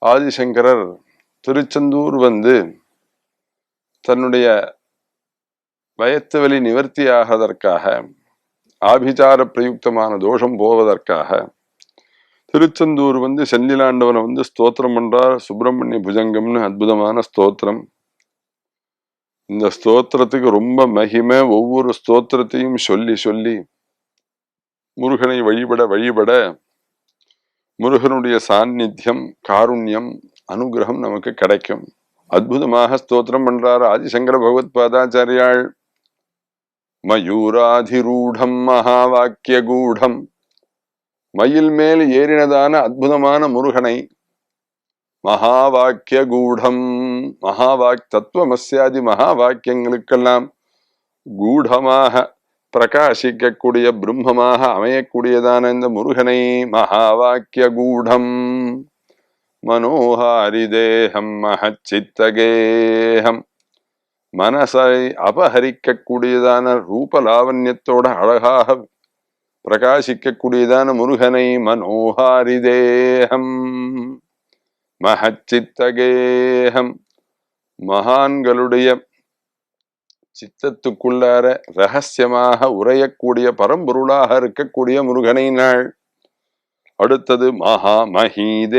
ஆதிசங்கரர் திருச்செந்தூர் வந்து தன்னுடைய வயத்து வலி நிவர்த்தியாகதற்காக ஆபிசார பிரயுக்தமான தோஷம் போவதற்காக திருச்செந்தூர் வந்து செந்திலாண்டவனை வந்து ஸ்தோத்திரம் பண்றார். சுப்பிரமணிய புஜங்கம்னு அற்புதமான ஸ்தோத்திரம். இந்த ஸ்தோத்திரத்துக்கு ரொம்ப மகிமை. ஒவ்வொரு ஸ்தோத்திரத்தையும் சொல்லி சொல்லி முருகனை வழிபட வழிபட முருகனுடைய சாநித்தியம், காருண்யம், அனுகிரகம் நமக்கு கிடைக்கும். அற்புதமாக ஸ்தோத்திரம் பண்றார் ஆதிசங்கர பகவத் பாதாச்சாரியாள். மயூராதிரூடம் மகாவாக்கிய கூடம், மயில் மேல் ஏறினதான அற்புதமான முருகனை மகாவாக்கிய கூடம், தத்துவமஸ்யாதி மகா வாக்கியங்களுக்கெல்லாம் கூடமாக பிரகாசிக்கக்கூடிய பிரம்மமாக அமையக்கூடியதான இந்த முருகனை மகாவாக்கிய கூடம் மனோஹாரி தேகம் மகச்சித்தகேகம், மனசை அபகரிக்கக்கூடியதான ரூபலாவண்யத்தோட அழகாக பிரகாசிக்கக்கூடியதான முருகனை மனோஹாரி தேகம் மகச்சித்தகேகம், மகான்களுடைய சித்தத்துக்குள்ளார ரகசியமாக உரையக்கூடிய பரம்பொருளாக இருக்கக்கூடிய முருகனை நாள். அடுத்தது மகாமஹீதேவதேவம்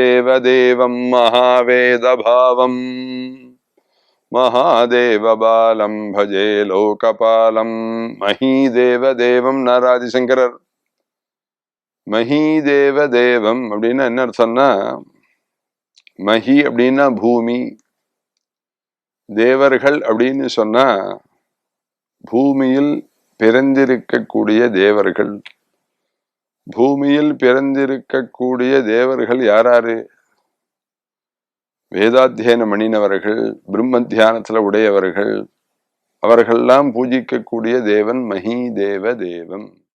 மகாவேதபாவம் மகாதேவபாலம் பஜே லோகபாலம். மஹீதேவதேவம் நாராதிசங்கரர். மஹீதேவதேவம் அப்படின்னா என்ன சொன்னா, மஹி அப்படின்னா பூமி, தேவர்கள் அப்படின்னு சொன்னா பூமியில் பிறந்திருக்கக்கூடிய தேவர்கள். பூமியில் பிறந்திருக்கக்கூடிய தேவர்கள் யாராரு? வேதாத்தியனம் பண்ணினவர்கள், பிரம்ம தியானத்துல உடையவர்கள். அவர்கள்லாம் பூஜிக்கக்கூடிய தேவன் மஹீதேவ தேவம்.